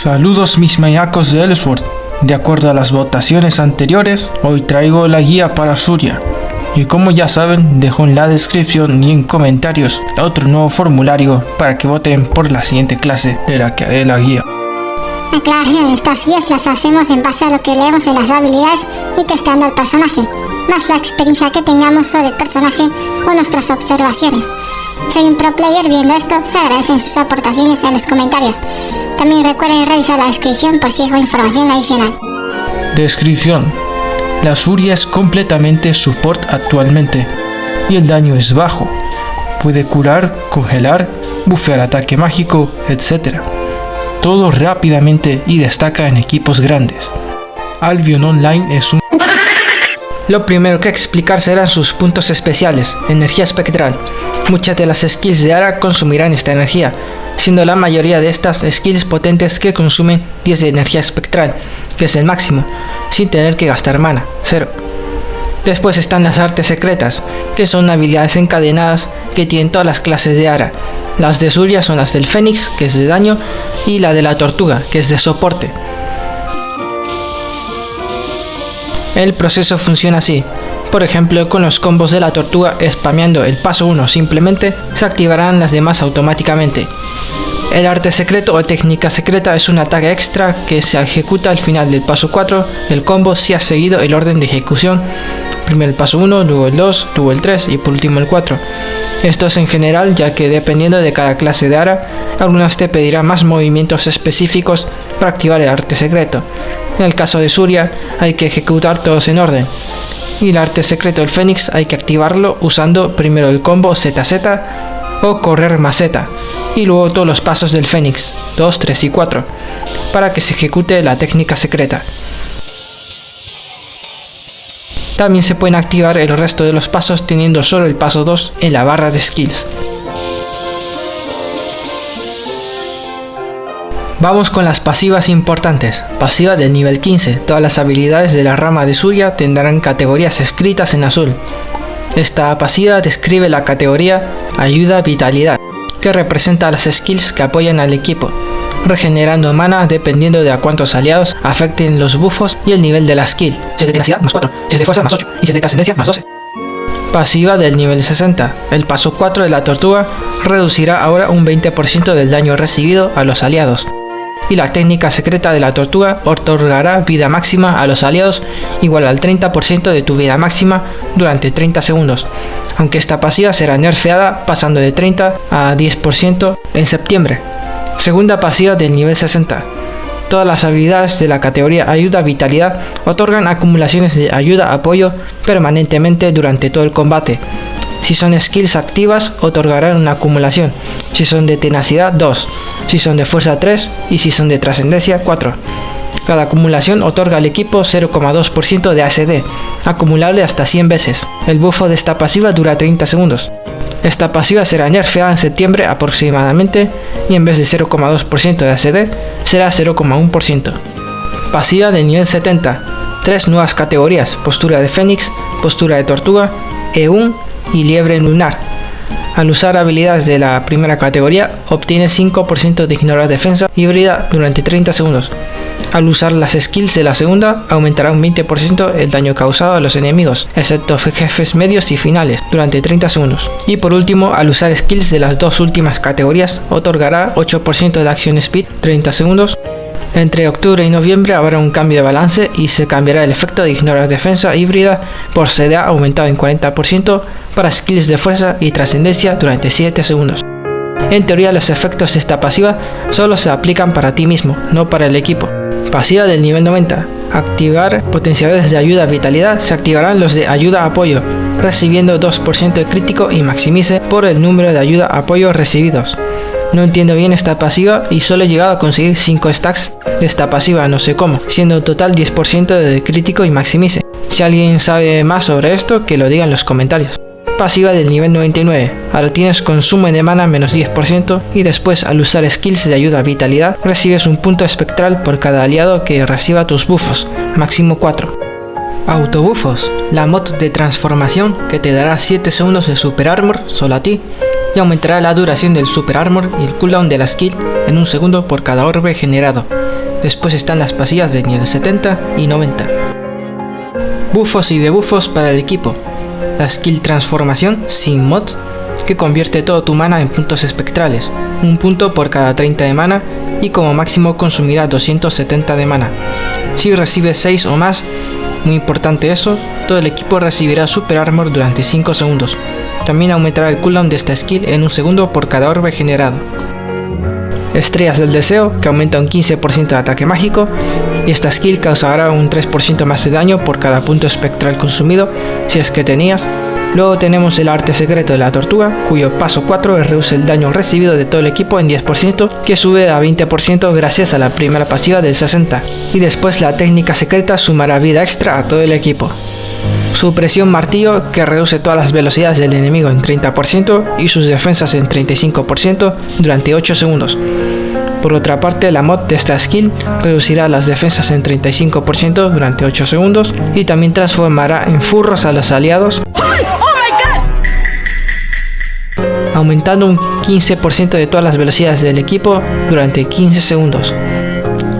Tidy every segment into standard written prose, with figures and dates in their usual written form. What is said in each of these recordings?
Saludos mis mayacos de Ellsworth. De acuerdo a las votaciones anteriores, hoy traigo la guía para Surya. Y como ya saben, dejo en la descripción y en comentarios otro nuevo formulario para que voten por la siguiente clase de la que haré la guía. Aclaración, estas guías las hacemos en base a lo que leemos en las habilidades y testeando al personaje, más la experiencia que tengamos sobre el personaje o nuestras observaciones. Soy un pro player, viendo esto, se agradecen sus aportaciones en los comentarios. También recuerden revisar la descripción por si dejo información adicional. Descripción: la Surya es completamente support actualmente y el daño es bajo. Puede curar, congelar, bufear ataque mágico, etc. Todo rápidamente y destaca en equipos grandes. Albion Online es un... Lo primero que explicar serán sus puntos especiales. Energía espectral. Muchas de las skills de Ara consumirán esta energía, siendo la mayoría de estas skills potentes que consumen 10 de energía espectral, que es el máximo, sin tener que gastar mana, 0. Después están las artes secretas, que son habilidades encadenadas que tienen todas las clases de Ara. Las de Surya son las del Fénix, que es de daño, y la de la Tortuga, que es de soporte. El proceso funciona así. Por ejemplo, con los combos de la Tortuga, spameando el paso 1 simplemente, se activarán las demás automáticamente. El arte secreto o técnica secreta es un ataque extra que se ejecuta al final del paso 4 del combo si has seguido el orden de ejecución. Primero el paso 1, luego el 2, luego el 3 y por último el 4. Esto es en general, ya que dependiendo de cada clase de Ara, algunas te pedirán más movimientos específicos para activar el arte secreto. En el caso de Surya, hay que ejecutar todos en orden. Y el arte secreto del Fénix hay que activarlo usando primero el combo ZZ o correr más Z, y luego todos los pasos del Fénix, 2, 3 y 4, para que se ejecute la técnica secreta. También se pueden activar el resto de los pasos teniendo solo el paso 2 en la barra de skills. Vamos con las pasivas importantes. Pasiva del nivel 15. Todas las habilidades de la rama de Surya tendrán categorías escritas en azul. Esta pasiva describe la categoría Ayuda Vitalidad, que representa las skills que apoyan al equipo, regenerando mana dependiendo de a cuántos aliados afecten los buffos y el nivel de la skill. Si es de tenacidad, más 4, si es de fuerza, más 8, y si es de trascendencia, más 12. Pasiva del nivel 60. El paso 4 de la Tortuga reducirá ahora un 20% del daño recibido a los aliados. Y la técnica secreta de la Tortuga otorgará vida máxima a los aliados igual al 30% de tu vida máxima durante 30 segundos, aunque esta pasiva será nerfeada pasando de 30 a 10% en septiembre. Segunda pasiva del nivel 60. Todas las habilidades de la categoría Ayuda Vitalidad otorgan acumulaciones de ayuda apoyo permanentemente durante todo el combate. Si son skills activas, otorgarán una acumulación. Si son de tenacidad, 2. Si son de fuerza, 3. Y si son de trascendencia, 4. Cada acumulación otorga al equipo 0,2% de ASD, acumulable hasta 100 veces. El buffo de esta pasiva dura 30 segundos. Esta pasiva será nerfeada en septiembre aproximadamente y en vez de 0,2% de ASD será 0,1%. Pasiva del nivel 70. 3 nuevas categorías: postura de Fénix, postura de Tortuga, Eun y liebre lunar. Al usar habilidades de la primera categoría, obtiene 5% de ignorar defensa híbrida durante 30 segundos. Al usar las skills de la segunda, aumentará un 20% el daño causado a los enemigos, excepto jefes medios y finales, durante 30 segundos. Y por último, al usar skills de las dos últimas categorías, otorgará 8% de action speed, 30 segundos. Entre octubre y noviembre habrá un cambio de balance y se cambiará el efecto de ignorar defensa híbrida por CDA aumentado en 40% para skills de fuerza y trascendencia durante 7 segundos. En teoría, los efectos de esta pasiva solo se aplican para ti mismo, no para el equipo. Pasiva del nivel 90. Activar potenciadores de ayuda vitalidad. Se activarán los de ayuda apoyo, recibiendo 2% de crítico y maximice por el número de ayuda apoyo recibidos. No entiendo bien esta pasiva y solo he llegado a conseguir 5 stacks de esta pasiva, no sé cómo, siendo en total 10% de crítico y maximice. Si alguien sabe más sobre esto, que lo diga en los comentarios. Pasiva del nivel 99. Ahora tienes consumo de mana menos 10% y después, al usar skills de ayuda vitalidad, recibes un punto espectral por cada aliado que reciba tus buffos, máximo 4. Autobuffos. La mod de transformación que te dará 7 segundos de super armor solo a ti y aumentará la duración del Super Armor y el cooldown de la skill en 1 segundo por cada orbe generado. Después están las pasivas de nivel 70 y 90. Buffos y debuffos para el equipo. La skill transformación sin mod, que convierte todo tu mana en puntos espectrales, 1 punto por cada 30 de mana y como máximo consumirá 270 de mana. Si recibes 6 o más, muy importante eso, todo el equipo recibirá Super Armor durante 5 segundos. También aumentará el cooldown de esta skill en 1 segundo por cada orbe generado. Estrellas del deseo, que aumenta un 15% de ataque mágico, y esta skill causará un 3% más de daño por cada punto espectral consumido, si es que tenías. Luego tenemos el arte secreto de la tortuga, cuyo paso 4 reduce el daño recibido de todo el equipo en 10%, que sube a 20% gracias a la primera pasiva del 60%, y después la técnica secreta sumará vida extra a todo el equipo. Supresión martillo, que reduce todas las velocidades del enemigo en 30% y sus defensas en 35% durante 8 segundos. Por otra parte, la mod de esta skill reducirá las defensas en 35% durante 8 segundos y también transformará en furros a los aliados, aumentando un 15% de todas las velocidades del equipo durante 15 segundos.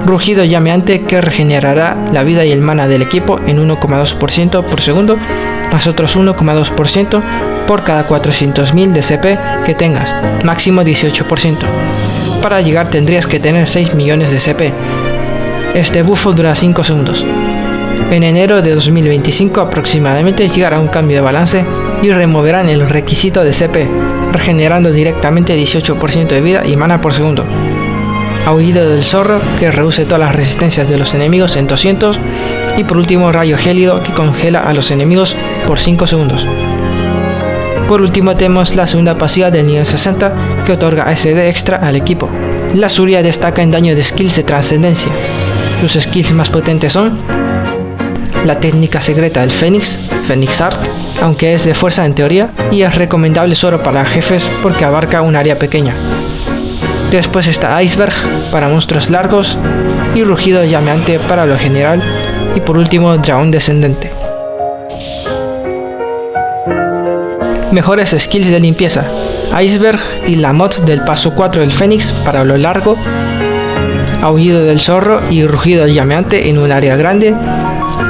Rugido llameante, que regenerará la vida y el mana del equipo en 1,2% por segundo, más otros 1,2% por cada 400.000 de CP que tengas, máximo 18%. Para llegar tendrías que tener 6 millones de CP. Este buffo dura 5 segundos. En enero de 2025 aproximadamente llegará un cambio de balance y removerán el requisito de CP, regenerando directamente 18% de vida y mana por segundo. Aullido del zorro, que reduce todas las resistencias de los enemigos en 200, y por último rayo gélido, que congela a los enemigos por 5 segundos. Por último tenemos la segunda pasiva del nivel 60, que otorga SD extra al equipo. La Zuria destaca en daño de skills de trascendencia. Sus skills más potentes son la técnica secreta del Fénix, Fénix Art, aunque es de fuerza en teoría, y es recomendable solo para jefes porque abarca un área pequeña. Después está Iceberg para monstruos largos y Rugido llameante para lo general, y por último Dragón descendente. Mejores skills de limpieza: Iceberg y la mod del paso 4 del Fénix para lo largo, Aullido del zorro y Rugido llameante en un área grande,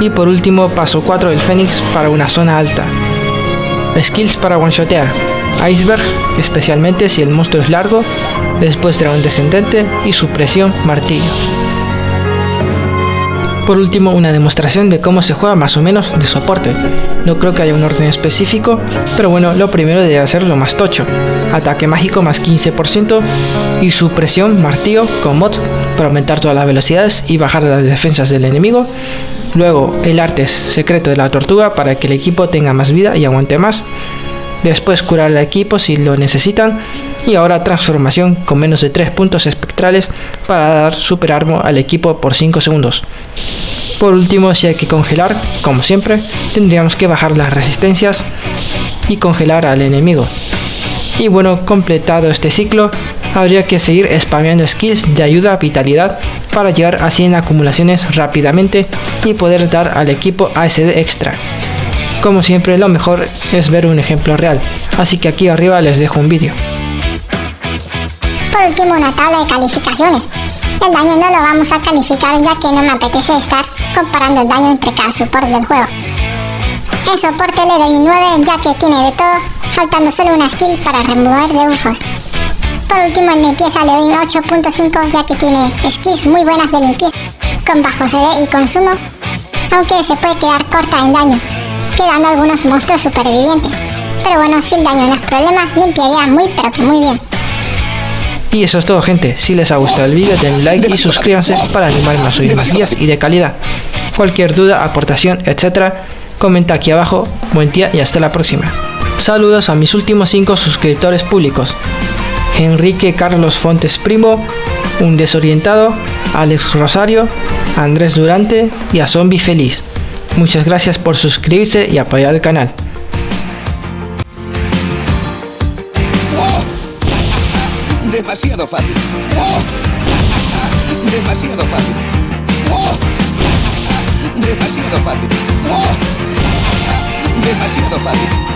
y por último paso 4 del Fénix para una zona alta. Skills para one-shotear: Iceberg, especialmente si el monstruo es largo, después Dragón descendente y supresión martillo. Por último, una demostración de cómo se juega más o menos de soporte. No creo que haya un orden específico, pero bueno, lo primero debe ser lo más tocho: ataque mágico más 15% y supresión martillo con mod para aumentar todas las velocidades y bajar las defensas del enemigo. Luego el arte secreto de la tortuga para que el equipo tenga más vida y aguante más. Después curar al equipo si lo necesitan. Y ahora transformación con menos de 3 puntos espectrales para dar Super Armor al equipo por 5 segundos. Por último, si hay que congelar, como siempre, tendríamos que bajar las resistencias y congelar al enemigo. Y bueno, completado este ciclo, habría que seguir spameando skills de ayuda a vitalidad para llegar a 100 acumulaciones rápidamente y poder dar al equipo ASD extra. Como siempre, lo mejor es ver un ejemplo real, así que aquí arriba les dejo un vídeo. Por último, una tabla de calificaciones. El daño no lo vamos a calificar ya que no me apetece estar comparando el daño entre cada soporte del juego. En soporte le doy un 9 ya que tiene de todo, faltando solo una skill para remover debuffos. Por último, en limpieza le doy un 8.5 ya que tiene skills muy buenas de limpieza, con bajo CD y consumo, aunque se puede quedar corta en daño, quedando algunos monstruos supervivientes. Pero bueno, sin daño no es problema, limpiaría muy pero que muy bien. Y eso es todo, gente. Si les ha gustado el vídeo, denle like y suscríbanse para animarme a subir más guías y de calidad. Cualquier duda, aportación, etcétera, comenta aquí abajo. Buen día y hasta la próxima. Saludos a mis últimos 5 suscriptores públicos: Enrique Carlos Fontes Primo, Un Desorientado, Alex Rosario, Andrés Durante y a Zombie Feliz. Muchas gracias por suscribirse y apoyar el canal. Demasiado fácil. Demasiado fácil. Demasiado fácil. Demasiado fácil.